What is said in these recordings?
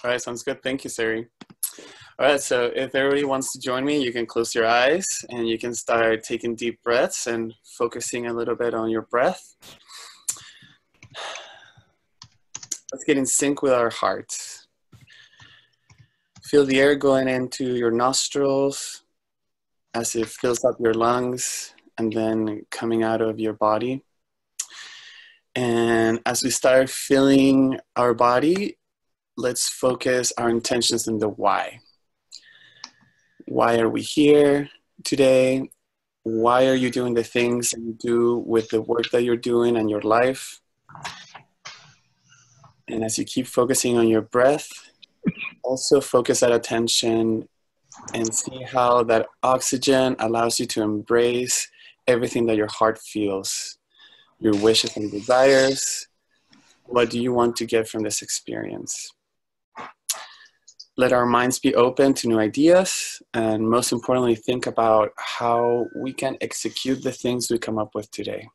All right, sounds good. Thank you, Sari. All right, so if everybody wants to join me, you can close your eyes and you can start taking deep breaths and focusing a little bit on your breath. Let's get in sync with our heart. Feel the air going into your nostrils as it fills up your lungs and then coming out of your body. And as we start feeling our body, let's focus our intentions on the why. Why are we here today? Why are you doing the things that you do with the work that you're doing and your life? And as you keep focusing on your breath, also focus that attention and see how that oxygen allows you to embrace everything that your heart feels, your wishes and desires. What do you want to get from this experience? Let our minds be open to new ideas, and most importantly, think about how we can execute the things we come up with today.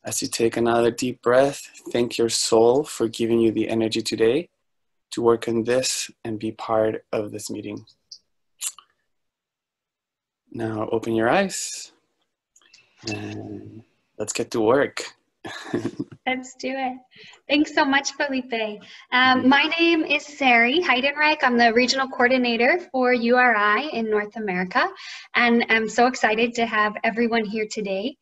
As you take another deep breath, thank your soul for giving you the energy today to work on this and be part of this meeting. Now open your eyes and let's get to work. Let's do it. Thanks so much, Felipe. My name is Sari Heidenreich. I'm the regional coordinator for URI in North America, and I'm so excited to have everyone here today.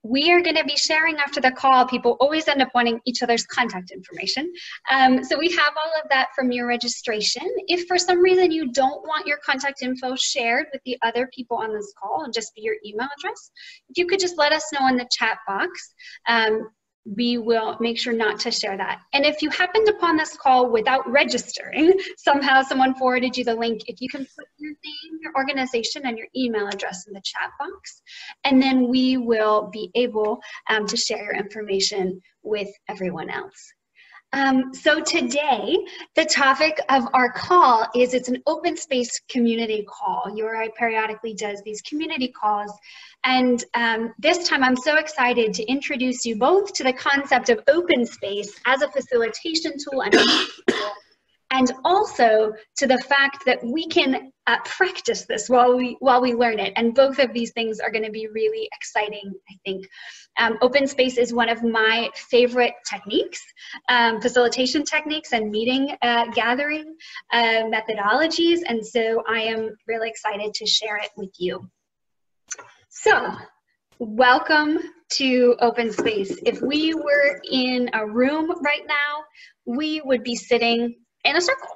We are going to be sharing after the call. People always end up wanting each other's contact information. So we have all of that from your registration. If for some reason you don't want your contact info shared with the other people on this call and just be your email address, if you could just let us know in the chat box, we will make sure not to share that. And if you happened upon this call without registering, somehow someone forwarded you the link, if you can put your name, your organization, and your email address in the chat box, and then we will be able to share your information with everyone else. So today, the topic of our call is it's an open space community call. URI periodically does these community calls. And this time I'm so excited to introduce you both to the concept of open space as a facilitation tool and also to the fact that we can practice this while we learn it. And both of these things are going to be really exciting, I think. Open space is one of my favorite techniques, facilitation techniques and meeting gathering methodologies. And so I am really excited to share it with you. So, welcome to Open Space. If we were in a room right now, we would be sitting in a circle.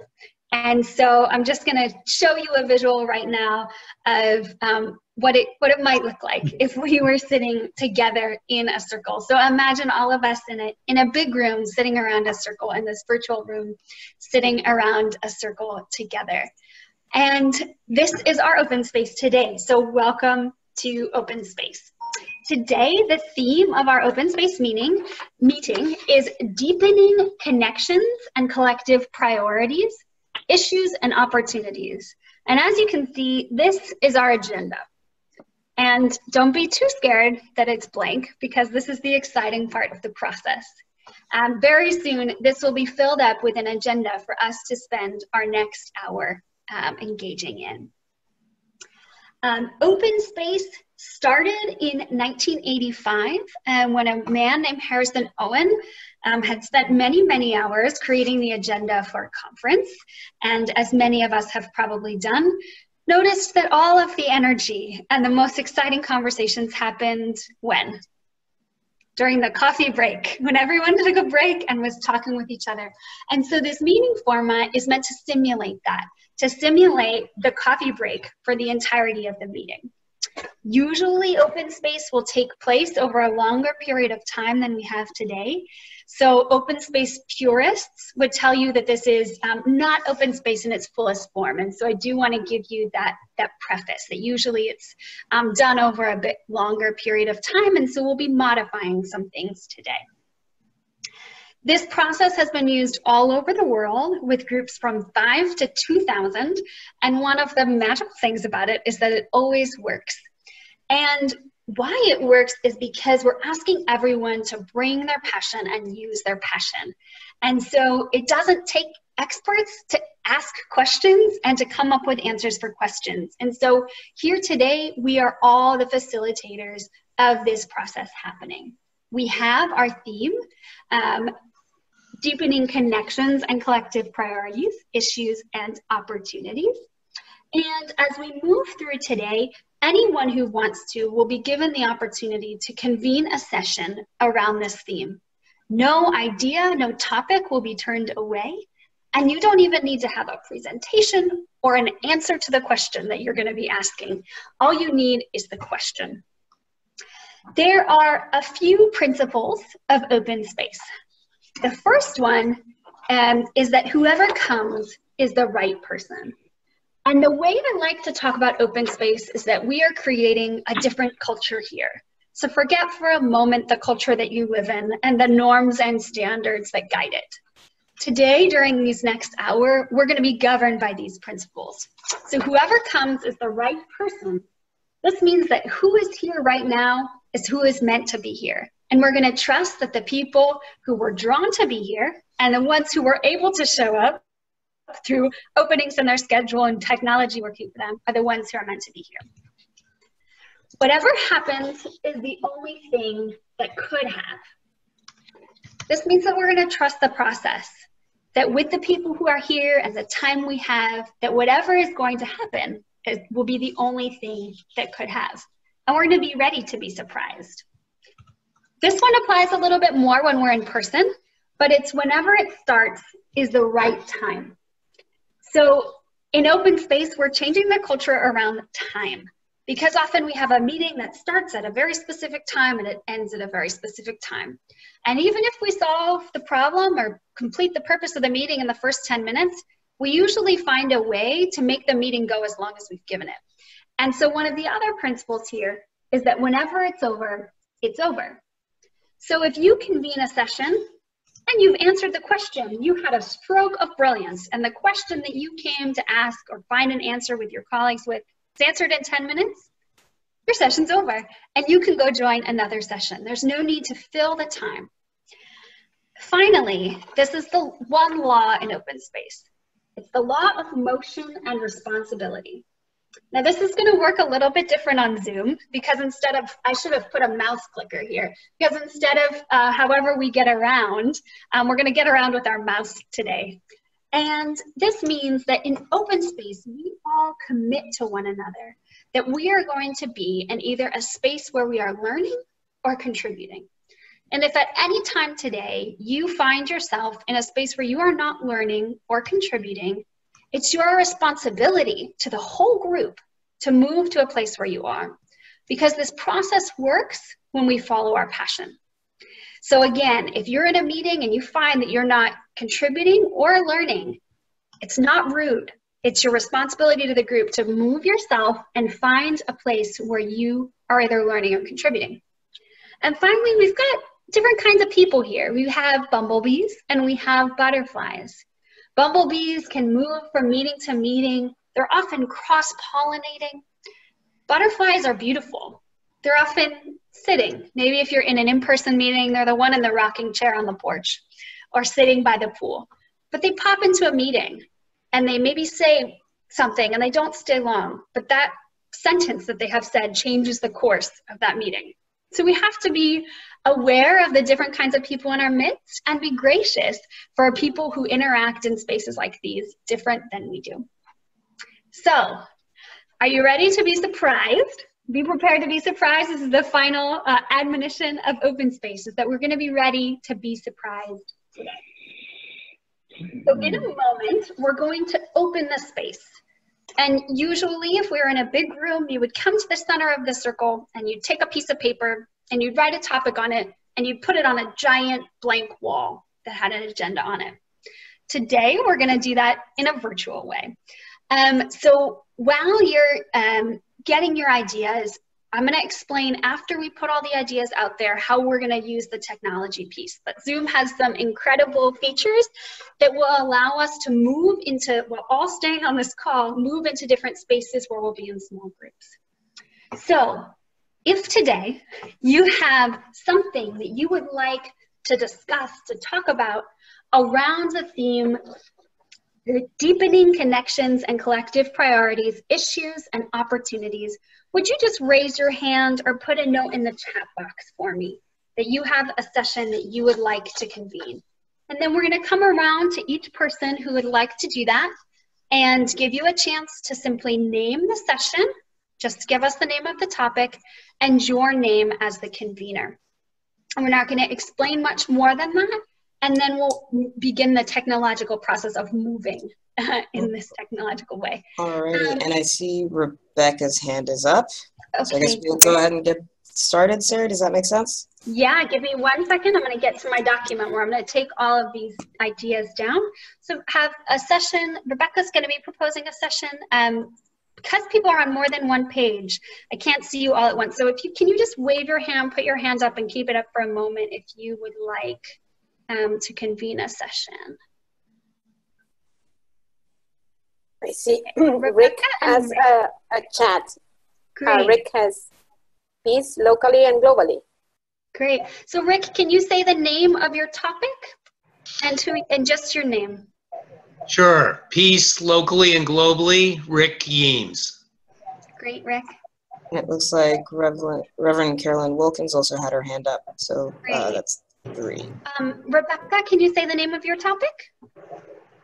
And so I'm just going to show you a visual right now of what it might look like if we were sitting together in a circle. So imagine all of us in a big room sitting around a circle, in this virtual room sitting around a circle together. And this is our open space today. So welcome to Open Space. Today, the theme of our open space meeting is deepening connections and collective priorities, issues and opportunities. And as you can see, this is our agenda. And don't be too scared that it's blank, because this is the exciting part of the process. Very soon, this will be filled up with an agenda for us to spend our next hour engaging in. Open space started in 1985 when a man named Harrison Owen had spent many, many hours creating the agenda for a conference. And as many of us have probably done, noticed that all of the energy and the most exciting conversations happened when? During the coffee break, when everyone took a break and was talking with each other. And so this meeting format is meant to simulate that, to simulate the coffee break for the entirety of the meeting. Usually open space will take place over a longer period of time than we have today. So open space purists would tell you that this is not open space in its fullest form. And so I do want to give you that preface that usually it's done over a bit longer period of time. And so we'll be modifying some things today. This process has been used all over the world with groups from 5 to 2,000. And one of the magical things about it is that it always works. And why it works is because we're asking everyone to bring their passion and use their passion. And so it doesn't take experts to ask questions and to come up with answers for questions. And so here today, we are all the facilitators of this process happening. We have our theme, deepening connections and collective priorities, issues, and opportunities. And as we move through today, anyone who wants to will be given the opportunity to convene a session around this theme. No idea, no topic will be turned away, and you don't even need to have a presentation or an answer to the question that you're going to be asking. All you need is the question. There are a few principles of open space. The first one is that whoever comes is the right person. And the way I like to talk about open space is that we are creating a different culture here. So forget for a moment the culture that you live in and the norms and standards that guide it. Today, during these next hour, we're going to be governed by these principles. So whoever comes is the right person. This means that who is here right now is who is meant to be here. And we're going to trust that the people who were drawn to be here and the ones who were able to show up through openings in their schedule and technology working for them are the ones who are meant to be here. Whatever happens is the only thing that could have. This means that we're going to trust the process, that with the people who are here and the time we have, that whatever is going to happen will be the only thing that could have. And we're going to be ready to be surprised. This one applies a little bit more when we're in person, but it's whenever it starts is the right time. So in open space, we're changing the culture around time, because often we have a meeting that starts at a very specific time and it ends at a very specific time. And even if we solve the problem or complete the purpose of the meeting in the first 10 minutes, we usually find a way to make the meeting go as long as we've given it. And so one of the other principles here is that whenever it's over, it's over. So if you convene a session and you've answered the question, you had a stroke of brilliance, and the question that you came to ask or find an answer with your colleagues with is answered in 10 minutes, your session's over, and you can go join another session. There's no need to fill the time. Finally, this is the one law in open space. It's the law of motion and responsibility. Now this is going to work a little bit different on Zoom, because instead of, I should have put a mouse clicker here, because instead of however we get around, we're going to get around with our mouse today. And this means that in open space, we all commit to one another, that we are going to be in either a space where we are learning or contributing. And if at any time today you find yourself in a space where you are not learning or contributing, it's your responsibility to the whole group to move to a place where you are, because this process works when we follow our passion. So again, if you're in a meeting and you find that you're not contributing or learning, it's not rude. It's your responsibility to the group to move yourself and find a place where you are either learning or contributing. And finally, we've got different kinds of people here. We have bumblebees and we have butterflies. Bumblebees can move from meeting to meeting. They're often cross-pollinating. Butterflies are beautiful. They're often sitting. Maybe if you're in an in-person meeting, they're the one in the rocking chair on the porch or sitting by the pool. But they pop into a meeting and they maybe say something and they don't stay long. But that sentence that they have said changes the course of that meeting. So we have to be aware of the different kinds of people in our midst and be gracious for people who interact in spaces like these different than we do. So, are you ready to be surprised? Be prepared to be surprised. This is the final admonition of open space, is that we're going to be ready to be surprised today. So in a moment, we're going to open the space. And usually if we were in a big room, you would come to the center of the circle and you'd take a piece of paper and you'd write a topic on it and you'd put it on a giant blank wall that had an agenda on it. Today, we're going to do that in a virtual way. So while you're getting your ideas, I'm going to explain after we put all the ideas out there how we're going to use the technology piece. But Zoom has some incredible features that will allow us to move into, while all staying on this call, move into different spaces where we'll be in small groups. So if today you have something that you would like to discuss, to talk about, around the theme, deepening connections and collective priorities, issues and opportunities. Would you just raise your hand or put a note in the chat box for me that you have a session that you would like to convene? And then we're going to come around to each person who would like to do that and give you a chance to simply name the session, just give us the name of the topic and your name as the convener. And we're not going to explain much more than that. And then we'll begin the technological process of moving in this technological way. Alrighty, and I see Rebecca's hand is up. Okay. So I guess we'll go ahead and get started, Sarah. Does that make sense? Yeah, give me 1 second. I'm going to get to my document where I'm going to take all of these ideas down. So have a session. Rebecca's going to be proposing a session. Because people are on more than one page, I can't see you all at once. So if you can you just wave your hand, put your hands up and keep it up for a moment if you would like to convene a session. I see Rick has a chat. Rick has peace locally and globally. Great. So Rick, can you say the name of your topic and just your name? Sure. Peace locally and globally, Rick Yeames. Great, Rick. It looks like Reverend Carolyn Wilkins also had her hand up. So that's 3. Rebecca, can you say the name of your topic?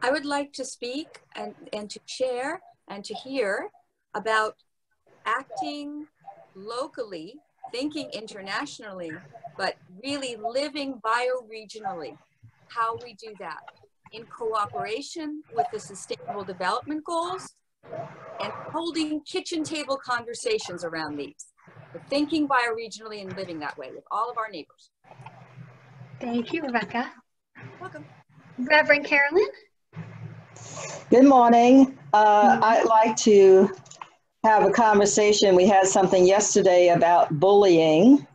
I would like to speak and to share and to hear about acting locally, thinking internationally, but really living bioregionally, how we do that in cooperation with the Sustainable Development Goals and holding kitchen table conversations around these, but thinking bioregionally and living that way with all of our neighbors. Thank you, Rebecca. Welcome. Reverend Carolyn? Good morning. I'd like to have a conversation. We had something yesterday about bullying,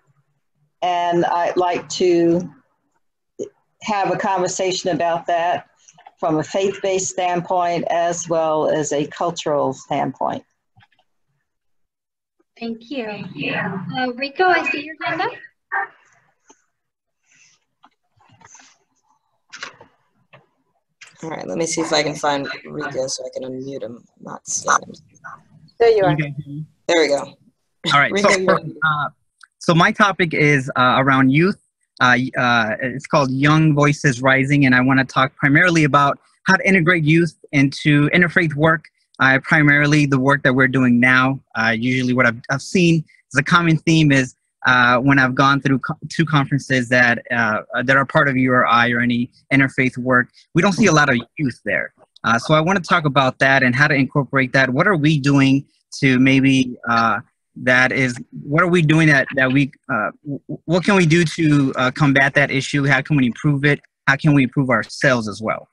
and I'd like to have a conversation about that from a faith-based standpoint as well as a cultural standpoint. Thank you. Rico, I see your hand up. All right, let me see if I can find Rico so I can unmute him. Not seeing him. There you are. There we go. All right. Rico, So my topic is around youth. It's called Young Voices Rising, and I want to talk primarily about how to integrate youth into interfaith work. Primarily the work that we're doing now. Usually what I've seen as a common theme is when I've gone through 2 conferences that are part of URI or any interfaith work, we don't see a lot of youth there. So I want to talk about that and how to incorporate that. What are we doing to maybe what are we doing that we what can we do to combat that issue? How can we improve it? How can we improve ourselves as well?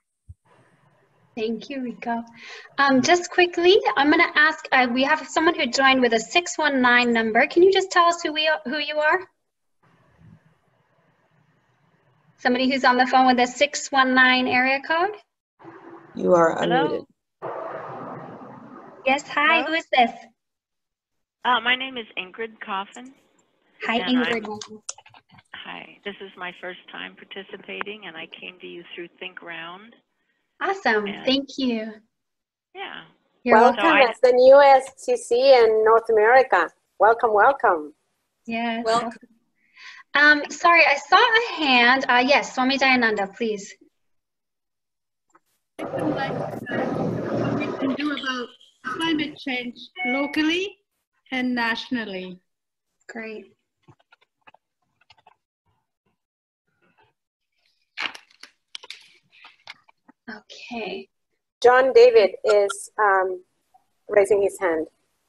Thank you, Rico. Just quickly, I'm going to ask, we have someone who joined with a 619 number. Can you just tell us who you are? Somebody who's on the phone with a 619 area code? you are Hello? unmuted. Yes, hi, Hello? who is this? My name is Ingrid Coffin. Hi, And Ingrid. Hi, this is my first time participating, and I came to you through Think Round. Awesome, And- thank you. Yeah. You're Welcome welcome. as the new SCC in North America. Welcome, welcome. Yes. Welcome. Sorry, I saw a hand. Yes, Swami Dayananda, please. I would like what we can do about climate change locally and nationally. Great. Okay. John David is raising his hand.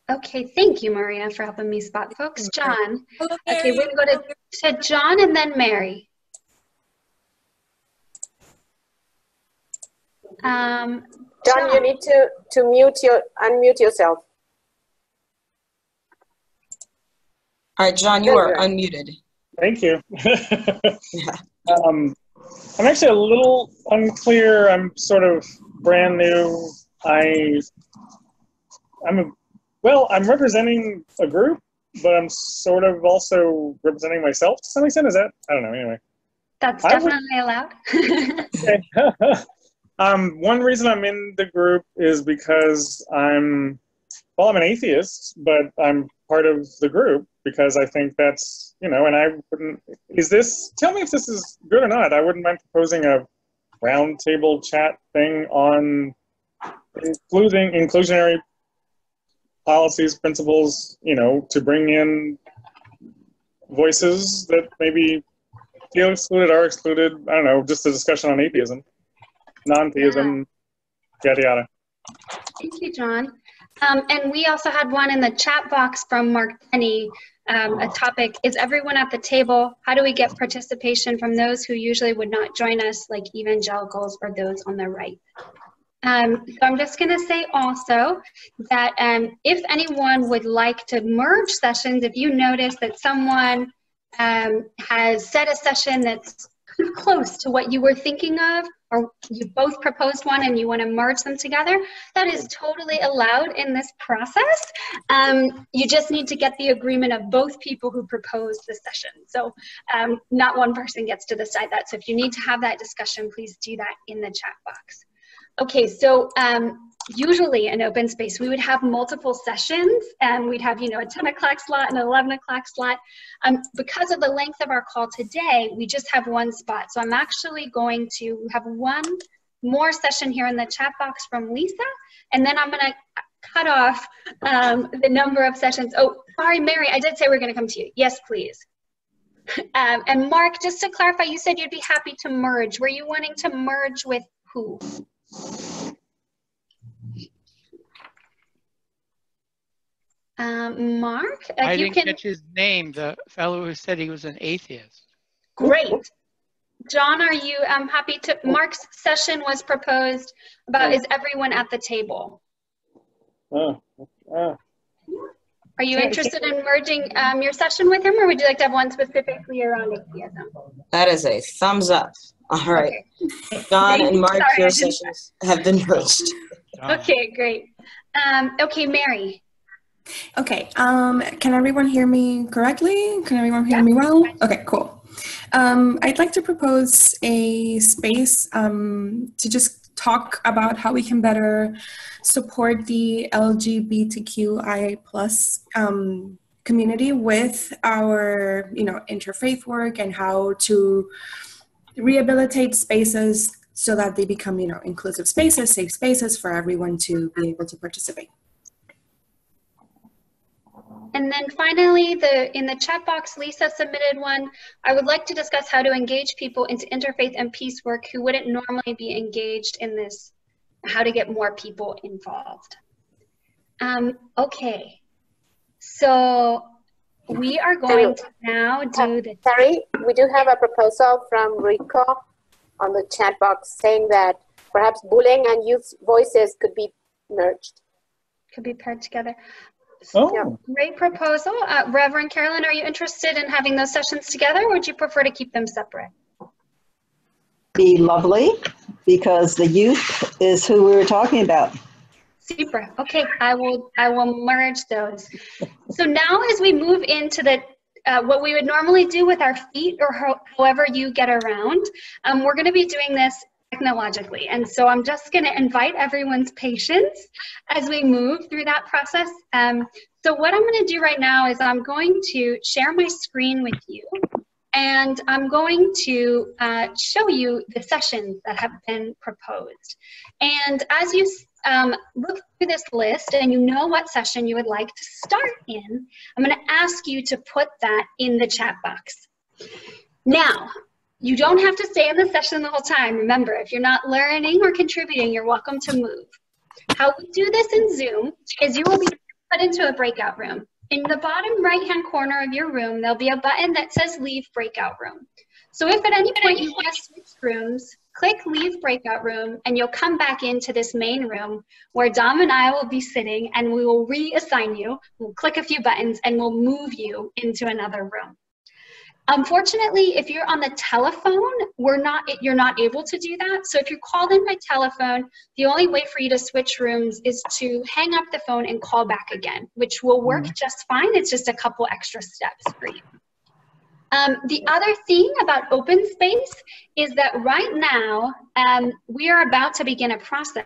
Okay, thank you, Maria, for helping me spot folks. John. Hello, Okay, Mary. we're going to go to John and then Mary. John, you need to unmute yourself. All right, John, you are unmuted. Thank you. Yeah. I'm actually a little unclear. I'm sort of brand new. I'm representing a group, but I'm sort of also representing myself to some extent. Is that? I don't know. Anyway. That's definitely allowed. Okay. One reason I'm in the group is because I'm an atheist, but I'm part of the group because I think that's, and I wouldn't, tell me if this is good or not. I wouldn't mind proposing a roundtable chat thing on inclusionary policies, principles, to bring in voices that maybe feel excluded, are excluded. I don't know, just a discussion on atheism, non-theism, yada yada. Thank you, John. And we also had one in the chat box from Mark Denny. A topic, is everyone at the table? How do we get participation from those who usually would not join us, like evangelicals or those on the right? So I'm just going to say also that if anyone would like to merge sessions, if you notice that someone has set a session that's kind of close to what you were thinking of, or you both proposed one and you want to merge them together, that is totally allowed in this process. You just need to get the agreement of both people who proposed the session. So not one person gets to decide that. So if you need to have that discussion, please do that in the chat box. Okay, so usually in open space, we would have multiple sessions and we'd have, a 10 o'clock slot and an 11 o'clock slot. Because of the length of our call today, we just have one spot. So I'm actually going to have one more session here in the chat box from Lisa, and then I'm gonna cut off the number of sessions. Oh, sorry, Mary, I did say we're gonna come to you. Yes, please. And Mark, just to clarify, you said you'd be happy to merge. Were you wanting to merge with who? Mark? I didn't catch his name, the fellow who said he was an atheist. Great. John, are you happy to? Mark's session was proposed about, is everyone at the table? Are you interested in merging your session with him, or would you like to have one specifically around atheism? That is a thumbs up. All right. Okay. John and Mark, your sessions have been merged. Okay, great. Okay, Mary. Okay, can everyone hear me correctly? Can everyone hear me well? Okay, cool. I'd like to propose a space to just talk about how we can better support the LGBTQI+ community with our, interfaith work, and how to rehabilitate spaces so that they become, inclusive spaces, safe spaces for everyone to be able to participate. And then finally, in the chat box, Lisa submitted one. I would like to discuss how to engage people into interfaith and peace work who wouldn't normally be engaged in this, how to get more people involved. Okay, so we are going to now do the... Sorry, we do have a proposal from Rico on the chat box saying that perhaps bullying and youth voices could be merged. Could be paired together. Oh. Yeah, great proposal. Reverend Carolyn, are you interested in having those sessions together, or would you prefer to keep them separate? Be lovely, because the youth is who we were talking about. Super. Okay, I will merge those. So now as we move into the what we would normally do with our feet, or however you get around, we're going to be doing this technologically. And so I'm just going to invite everyone's patience as we move through that process. So what I'm going to do right now is I'm going to share my screen with you, and I'm going to show you the sessions that have been proposed. And as you look through this list and you know what session you would like to start in, I'm going to ask you to put that in the chat box. Now, you don't have to stay in the session the whole time. Remember, if you're not learning or contributing, you're welcome to move. How we do this in Zoom is you will be put into a breakout room. In the bottom right-hand corner of your room, there'll be a button that says Leave Breakout Room. So if at any point you want to switch rooms, click Leave Breakout Room, and you'll come back into this main room where Dom and I will be sitting, and we will reassign you. We'll click a few buttons, and we'll move you into another room. Unfortunately, if you're on the telephone, you're not able to do that. So if you're called in by telephone, the only way for you to switch rooms is to hang up the phone and call back again, which will work just fine. It's just a couple extra steps for you. So I'm going to The other thing about open space is that right now, we are about to begin a process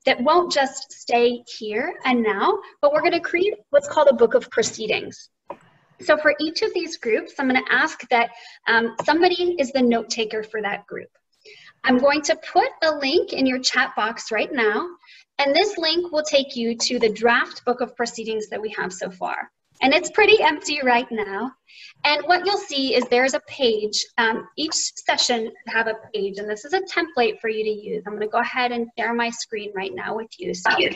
that won't just stay here and now, but we're going to create what's called a book of proceedings. So for each of these groups, I'm going to ask that somebody is the note taker for that group. I'm going to put a link in your chat box right now, and this link will take you to the draft book of proceedings that we have so far. And it's pretty empty right now. And what you'll see is there's a page. Each session have a page, and this is a template for you to use. I'm going to go ahead and share my screen right now with you. So you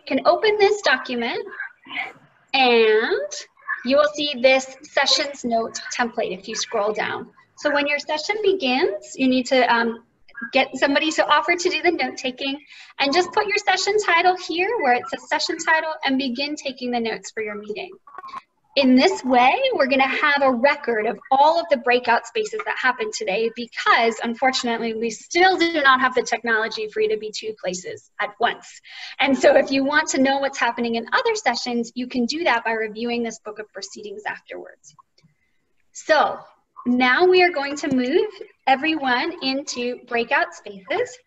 can open this document, and you will see this sessions note template if you scroll down. So when your session begins, you need to get somebody to offer to do the note taking, and just put your session title here where it says session title and begin taking the notes for your meeting. In this way, we're going to have a record of all of the breakout spaces that happened today, because unfortunately we still do not have the technology for you to be two places at once. And so if you want to know what's happening in other sessions, you can do that by reviewing this book of proceedings afterwards. So now we are going to move everyone into breakout spaces.